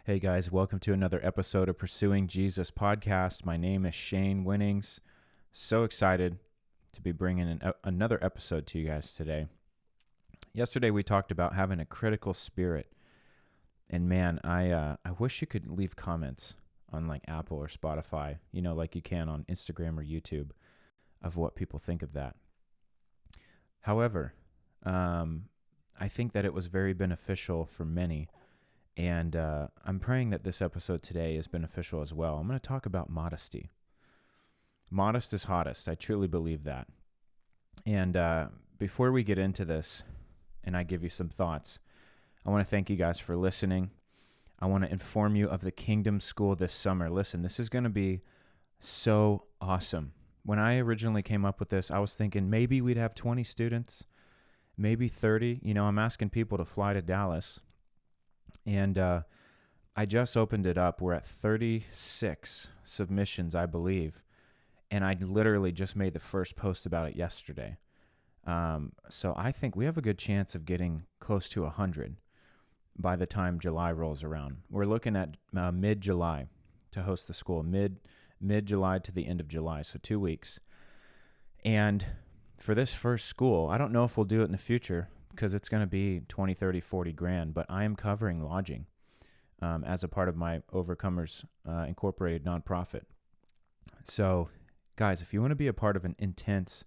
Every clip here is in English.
Hey guys, welcome to another episode of Pursuing Jesus podcast. My name is Shane Winnings. So excited to be bringing another episode to you guys today. Yesterday we talked about having a critical spirit, and man, I wish you could leave comments on like Apple or Spotify, like you can on Instagram or YouTube, of what people think of that. However, I think that it was very beneficial for many. And I'm praying that this episode today is beneficial as well. I'm going to talk about modesty. Modest is hottest. I truly believe that. And before we get into this and I give you some thoughts, I want to thank you guys for listening. I want to inform you of the Kingdom School this summer. Listen, this is going to be so awesome. When I originally came up with this, I was thinking maybe we'd have 20 students, maybe 30. I'm asking people to fly to Dallas. And I just opened it up. We're at 36 submissions, I believe. And I literally just made the first post about it yesterday. So I think we have a good chance of getting close to 100 by the time July rolls around. We're looking at mid-July to host the school, mid-July to the end of July, so 2 weeks. And for this first school, I don't know if we'll do it in the future, because it's going to be 20, 30, 40 grand, but I am covering lodging as a part of my Overcomers Incorporated nonprofit. So, guys, if you want to be a part of an intense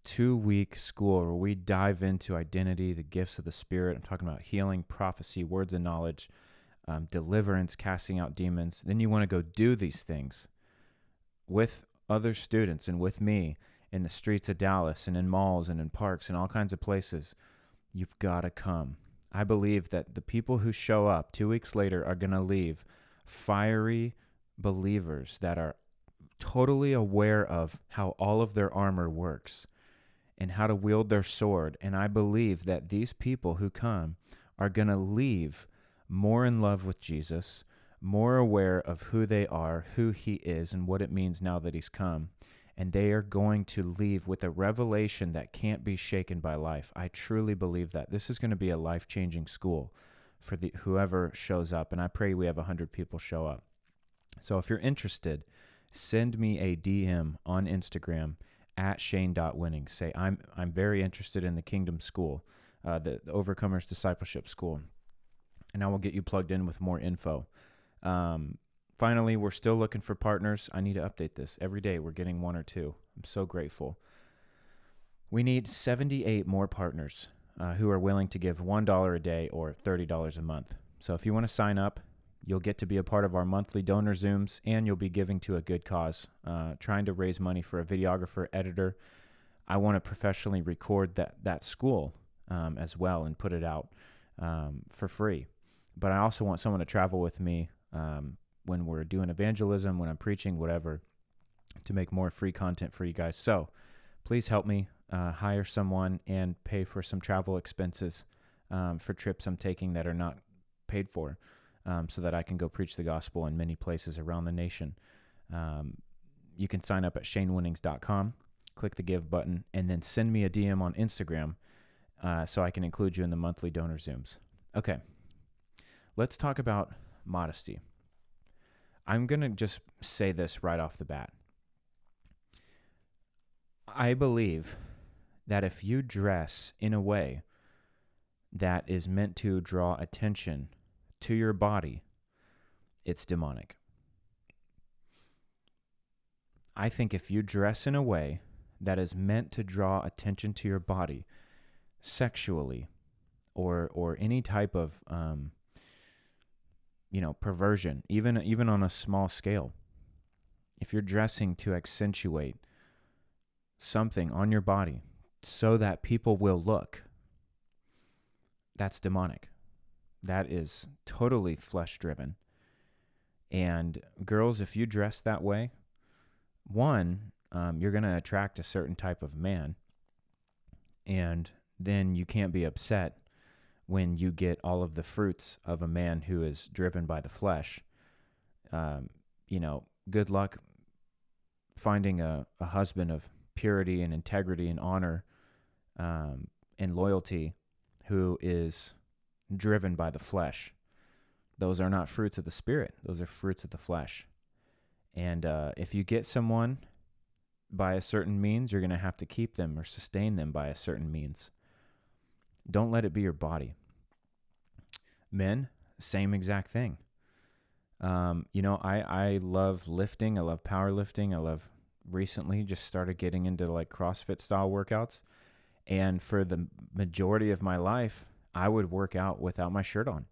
2-week school where we dive into identity, the gifts of the Spirit, I'm talking about healing, prophecy, words of knowledge, deliverance, casting out demons, then you want to go do these things with other students and with me in the streets of Dallas and in malls and in parks and all kinds of places. You've got to come. I believe that the people who show up 2 weeks later are going to leave fiery believers that are totally aware of how all of their armor works and how to wield their sword. And I believe that these people who come are going to leave more in love with Jesus, more aware of who they are, who he is, and what it means now that he's come. And they are going to leave with a revelation that can't be shaken by life. I truly believe that. This is going to be a life-changing school for whoever shows up, and I pray we have 100 people show up. So if you're interested, send me a DM on Instagram at Shane.winning. Say, I'm very interested in the Kingdom School, the Overcomers Discipleship School, and I will get you plugged in with more info. Finally, we're still looking for partners. I need to update this. Every day we're getting 1 or 2. I'm so grateful. We need 78 more partners who are willing to give $1 a day or $30 a month. So if you want to sign up, you'll get to be a part of our monthly donor Zooms, and you'll be giving to a good cause, trying to raise money for a videographer, editor. I want to professionally record that school as well and put it out for free. But I also want someone to travel with me when we're doing evangelism, when I'm preaching, whatever, to make more free content for you guys. So please help me hire someone and pay for some travel expenses for trips I'm taking that are not paid for, so that I can go preach the gospel in many places around the nation. You can sign up at shanewinnings.com, click the give button, and then send me a DM on Instagram so I can include you in the monthly donor Zooms. Okay, let's talk about modesty. I'm going to just say this right off the bat. I believe that if you dress in a way that is meant to draw attention to your body, it's demonic. I think if you dress in a way that is meant to draw attention to your body sexually or any type of perversion, even on a small scale. If you're dressing to accentuate something on your body so that people will look, that's demonic. That is totally flesh-driven. And girls, if you dress that way, one, you're going to attract a certain type of man, and then you can't be upset when you get all of the fruits of a man who is driven by the flesh. Good luck finding a husband of purity and integrity and honor and loyalty who is driven by the flesh. those are not fruits of the Spirit. Those are fruits of the flesh. And if you get someone by a certain means, you're going to have to keep them or sustain them by a certain means. Don't let it be your body. Men, same exact thing. I love lifting. I love powerlifting. I love recently just started getting into like CrossFit style workouts. And for the majority of my life, I would work out without my shirt on.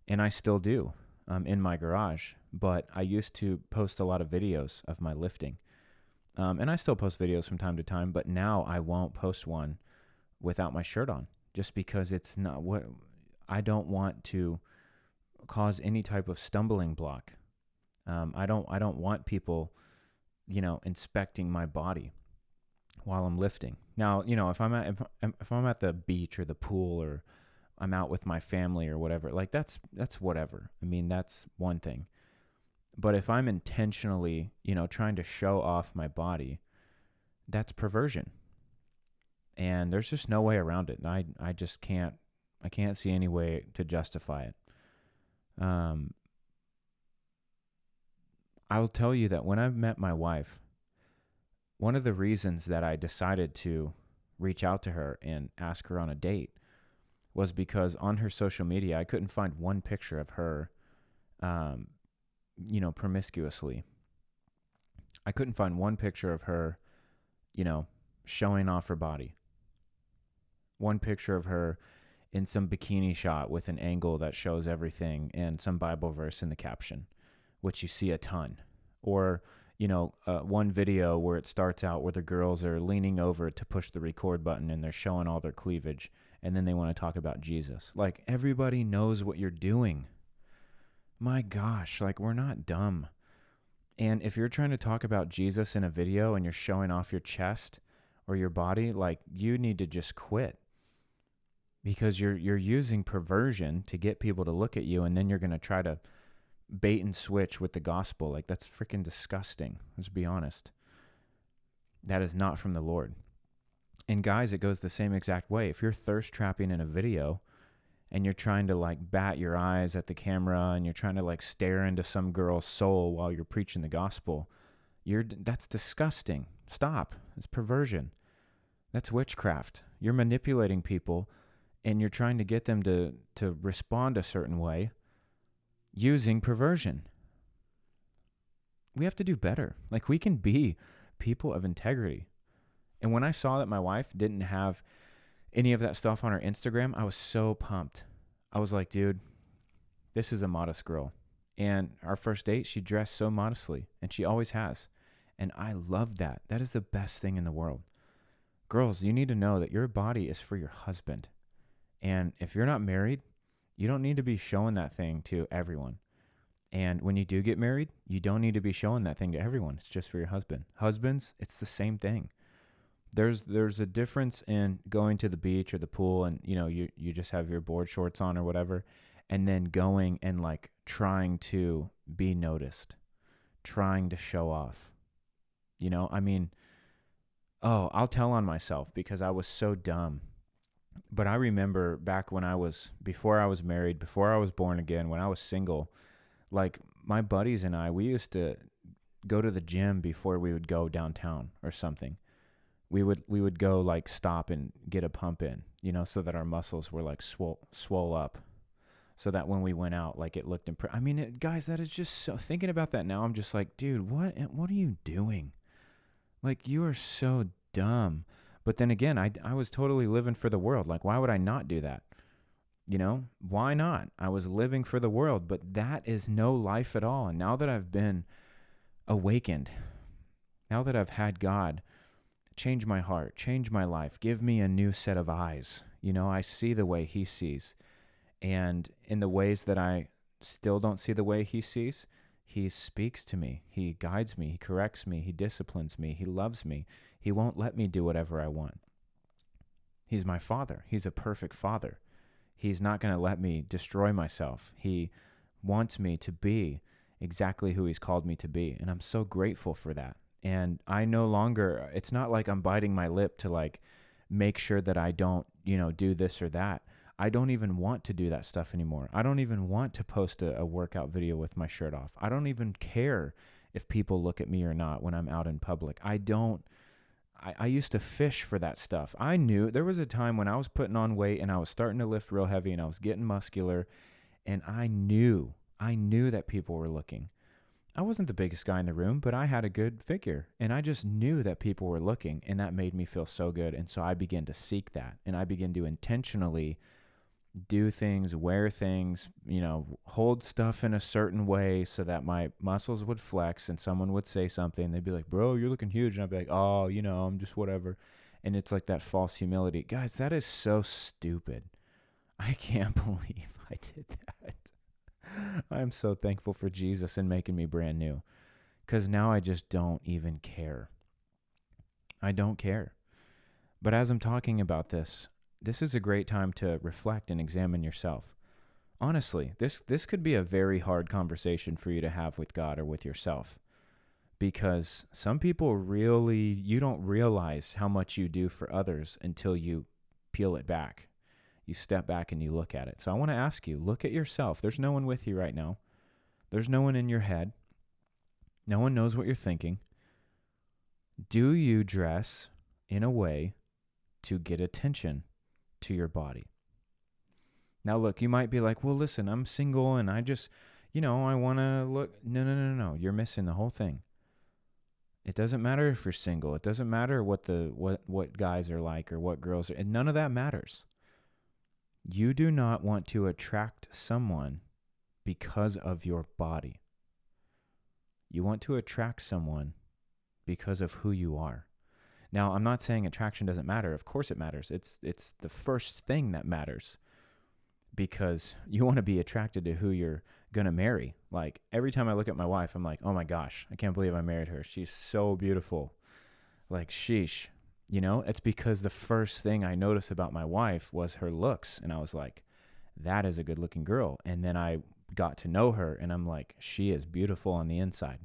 And I still do in my garage. But I used to post a lot of videos of my lifting. And I still post videos from time to time. But now I won't post one without my shirt on. Just because it's not what I don't want to cause any type of stumbling block. I don't want people, inspecting my body while I'm lifting. Now, if I'm at the beach or the pool or I'm out with my family or whatever, like that's whatever. I mean, that's one thing. But if I'm intentionally, trying to show off my body, that's perversion. And there's just no way around it. And I just can't see any way to justify it. I'll tell you that when I met my wife, one of the reasons that I decided to reach out to her and ask her on a date was because on her social media, I couldn't find one picture of her, promiscuously. I couldn't find one picture of her, showing off her body. One picture of her in some bikini shot with an angle that shows everything and some Bible verse in the caption, which you see a ton. Or, one video where it starts out where the girls are leaning over to push the record button and they're showing all their cleavage. And then they want to talk about Jesus. Like, everybody knows what you're doing. My gosh, like, we're not dumb. And if you're trying to talk about Jesus in a video and you're showing off your chest or your body, like, you need to just quit. Because you're using perversion to get people to look at you, and then you're going to try to bait and switch with the gospel. Like, that's freaking disgusting. Let's be honest. That is not from the Lord. And guys, it goes the same exact way. If you're thirst trapping in a video and you're trying to like bat your eyes at the camera and you're trying to like stare into some girl's soul while you're preaching the gospel, that's disgusting. Stop. It's perversion. That's witchcraft. You're manipulating people and you're trying to get them to respond a certain way using perversion. We have to do better. Like, we can be people of integrity. And when I saw that my wife didn't have any of that stuff on her Instagram, I was so pumped. I was like, dude, this is a modest girl. And our first date, she dressed so modestly, and she always has. And I love that. That is the best thing in the world. Girls, you need to know that your body is for your husband. And if you're not married, you don't need to be showing that thing to everyone. And when you do get married, you don't need to be showing that thing to everyone. It's just for your husband. Husbands, it's the same thing. There's a difference in going to the beach or the pool and, you just have your board shorts on or whatever, and then going and like trying to be noticed, trying to show off. I'll tell on myself because I was so dumb. But I remember back before I was married, before I was born again, when I was single, like my buddies and we used to go to the gym before we would go downtown or something. We would go like stop and get a pump in, so that our muscles were like swole up, so that when we went out, like it looked guys, that is just so, thinking about that now, I'm just like, dude, what are you doing? Like, you are so dumb. But then again, I was totally living for the world. Like, why would I not do that? Why not? I was living for the world, but that is no life at all. And now that I've been awakened, now that I've had God change my heart, change my life, give me a new set of eyes, I see the way he sees. And in the ways that I still don't see the way he sees, he speaks to me. He guides me. He corrects me. He disciplines me. He loves me. He won't let me do whatever I want. He's my father. He's a perfect father. He's not going to let me destroy myself. He wants me to be exactly who he's called me to be. And I'm so grateful for that. And I no longer, it's not like I'm biting my lip to like make sure that I don't, do this or that. I don't even want to do that stuff anymore. I don't even want to post a workout video with my shirt off. I don't even care if people look at me or not when I'm out in public. I used to fish for that stuff. I knew there was a time when I was putting on weight and I was starting to lift real heavy and I was getting muscular, and I knew that people were looking. I wasn't the biggest guy in the room, but I had a good figure, and I just knew that people were looking, and that made me feel so good. And so I began to seek that, and I began to intentionally do things, wear things, hold stuff in a certain way so that my muscles would flex and someone would say something. They'd be like, bro, you're looking huge. And I'd be like, oh, I'm just whatever. And it's like that false humility. Guys, that is so stupid. I can't believe I did that. I'm so thankful for Jesus and making me brand new, because now I just don't even care. I don't care. But as I'm talking about this is a great time to reflect and examine yourself. Honestly, this could be a very hard conversation for you to have with God or with yourself, because some people really, you don't realize how much you do for others until you peel it back. You step back and you look at it. So I want to ask you, look at yourself. There's no one with you right now. There's no one in your head. No one knows what you're thinking. Do you dress in a way to get attention to your body? Now, look, you might be like, well, listen, I'm single and I just, I want to look. No. You're missing the whole thing. It doesn't matter if you're single. It doesn't matter what guys are like or what girls are. And none of that matters. You do not want to attract someone because of your body. You want to attract someone because of who you are. Now, I'm not saying attraction doesn't matter. Of course it matters. It's the first thing that matters, because you want to be attracted to who you're going to marry. Like, every time I look at my wife, I'm like, oh my gosh, I can't believe I married her. She's so beautiful. Like, sheesh. It's because the first thing I noticed about my wife was her looks. And I was like, that is a good looking girl. And then I got to know her and I'm like, she is beautiful on the inside.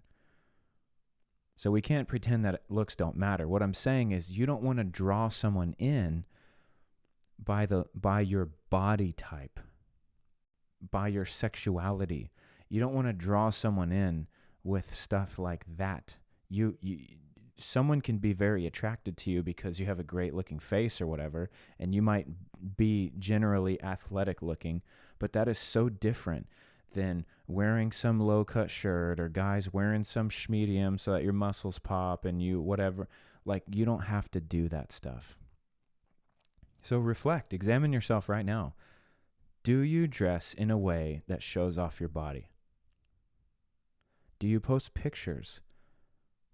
So we can't pretend that looks don't matter. What I'm saying is, you don't want to draw someone in by your body type, by your sexuality. You don't want to draw someone in with stuff like that. Someone can be very attracted to you because you have a great looking face or whatever, and you might be generally athletic looking, but that is so different than wearing some low cut shirt, or guys wearing some schmedium so that your muscles pop and you whatever. Like, you don't have to do that stuff. So reflect, examine yourself right now. Do you dress in a way that shows off your body? Do you post pictures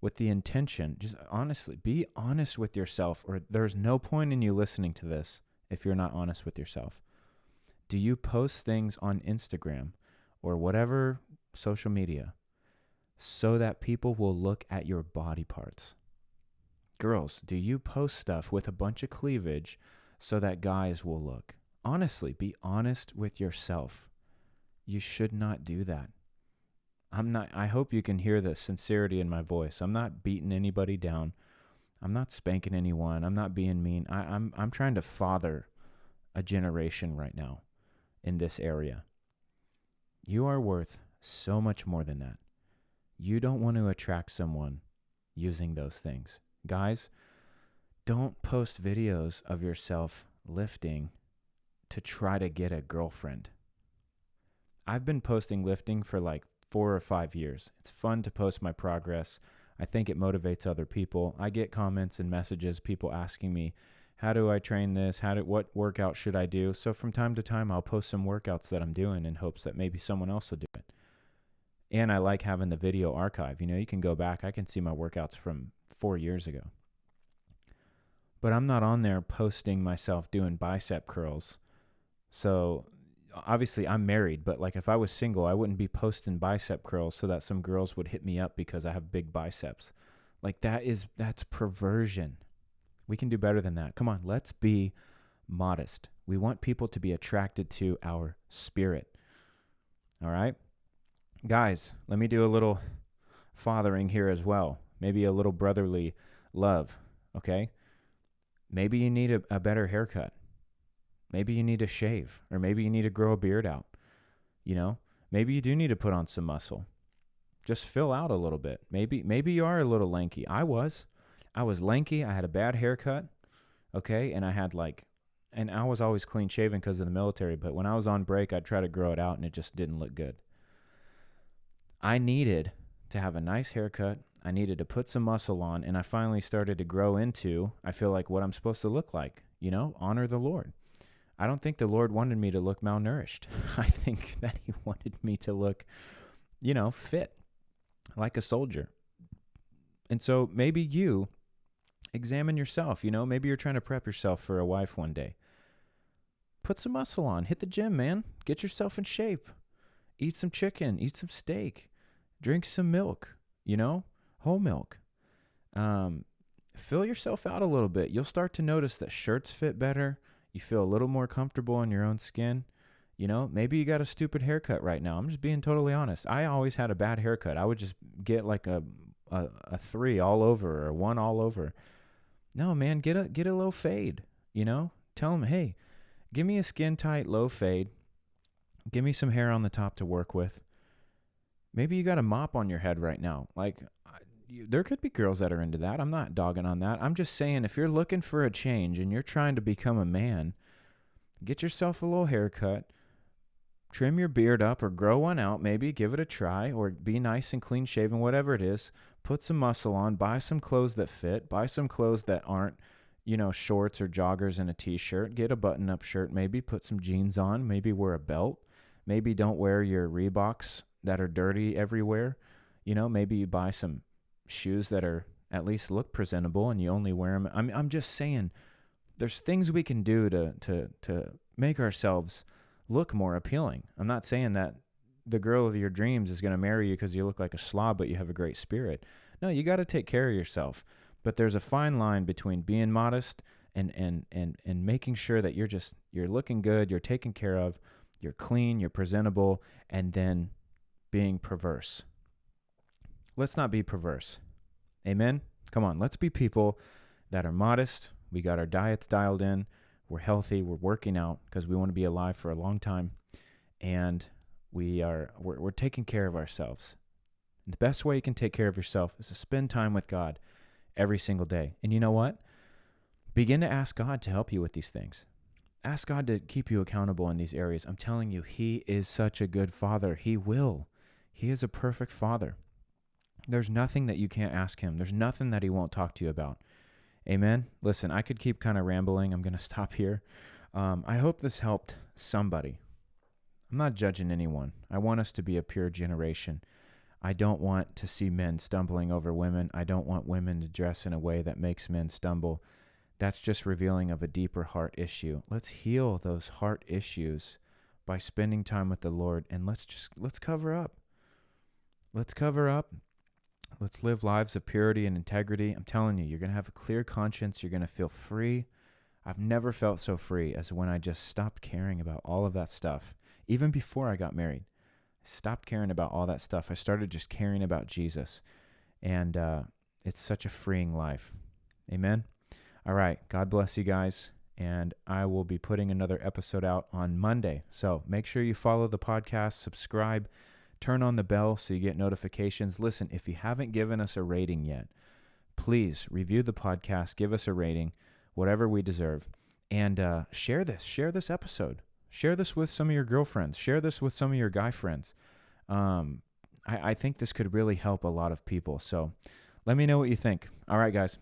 with the intention? Just honestly, be honest with yourself, or there's no point in you listening to this if you're not honest with yourself. Do you post things on Instagram or whatever social media so that people will look at your body parts? Girls, do you post stuff with a bunch of cleavage so that guys will look? Honestly, be honest with yourself. You should not do that. I hope you can hear the sincerity in my voice. I'm not beating anybody down. I'm not spanking anyone. I'm not being mean. I'm trying to father a generation right now in this area. You are worth so much more than that. You don't want to attract someone using those things. Guys, don't post videos of yourself lifting to try to get a girlfriend. I've been posting lifting for like 4 or 5 years. It's fun to post my progress. I think it motivates other people. I get comments and messages, people asking me, how do I train this? What workout should I do? So from time to time, I'll post some workouts that I'm doing in hopes that maybe someone else will do it. And I like having the video archive. You can go back. I can see my workouts from 4 years ago. But I'm not on there posting myself doing bicep curls. So obviously I'm married, but like if I was single, I wouldn't be posting bicep curls so that some girls would hit me up because I have big biceps. Like that's perversion. We can do better than that. Come on, let's be modest. We want people to be attracted to our spirit. All right? Guys, let me do a little fathering here as well. Maybe a little brotherly love, okay? Maybe you need a better haircut. Maybe you need to shave, or maybe you need to grow a beard out. You know, maybe you do need to put on some muscle. Just fill out a little bit. Maybe you are a little lanky. I was lanky. I had a bad haircut. Okay. And I was always clean shaven because of the military. But when I was on break, I'd try to grow it out and it just didn't look good. I needed to have a nice haircut. I needed to put some muscle on, and I finally started to grow into, I feel like, what I'm supposed to look like, honor the Lord. I don't think the Lord wanted me to look malnourished. I think that he wanted me to look, fit, like a soldier. And so maybe you examine yourself, maybe you're trying to prep yourself for a wife one day. Put some muscle on, hit the gym, man. Get yourself in shape. Eat some chicken, eat some steak, drink some milk, whole milk. Fill yourself out a little bit. You'll start to notice that shirts fit better. You feel a little more comfortable in your own skin. Maybe you got a stupid haircut right now. I'm just being totally honest. I always had a bad haircut. I would just get like a 3 all over or a 1 all over. No, man, get a low fade, Tell them, hey, give me a skin tight low fade. Give me some hair on the top to work with. Maybe you got a mop on your head right now. There could be girls that are into that. I'm not dogging on that. I'm just saying, if you're looking for a change and you're trying to become a man, get yourself a little haircut, trim your beard up or grow one out, maybe give it a try, or be nice and clean shaven, whatever it is. Put some muscle on, buy some clothes that fit, buy some clothes that aren't, shorts or joggers and a t-shirt. Get a button-up shirt, maybe put some jeans on, maybe wear a belt. Maybe don't wear your Reeboks that are dirty everywhere. Maybe you buy some shoes that are at least look presentable and you only wear them. I'm just saying there's things we can do to make ourselves look more appealing. I'm not saying that the girl of your dreams is going to marry you because you look like a slob but you have a great spirit. No, you got to take care of yourself. But there's a fine line between being modest and making sure that you're looking good, you're taken care of, you're clean, you're presentable, and then being perverse. Let's not be perverse. Amen? Come on, let's be people that are modest. We got our diets dialed in. We're healthy. We're working out because we want to be alive for a long time. And we're taking care of ourselves. And the best way you can take care of yourself is to spend time with God every single day. And you know what? Begin to ask God to help you with these things. Ask God to keep you accountable in these areas. I'm telling you, he is such a good father. He will. He is a perfect father. There's nothing that you can't ask him. There's nothing that he won't talk to you about. Amen? Listen, I could keep kind of rambling. I'm going to stop here. I hope this helped somebody. I'm not judging anyone. I want us to be a pure generation. I don't want to see men stumbling over women. I don't want women to dress in a way that makes men stumble. That's just revealing of a deeper heart issue. Let's heal those heart issues by spending time with the Lord, and let's cover up. Let's cover up. Let's live lives of purity and integrity. I'm telling you, you're going to have a clear conscience. You're going to feel free. I've never felt so free as when I just stopped caring about all of that stuff. Even before I got married, I stopped caring about all that stuff. I started just caring about Jesus, and it's such a freeing life. Amen? All right. God bless you guys. And I will be putting another episode out on Monday. So make sure you follow the podcast, subscribe, turn on the bell so you get notifications. Listen, if you haven't given us a rating yet, please review the podcast, give us a rating, whatever we deserve. And share this episode. Share this with some of your girlfriends. Share this with some of your guy friends. I think this could really help a lot of people. So let me know what you think. All right, guys.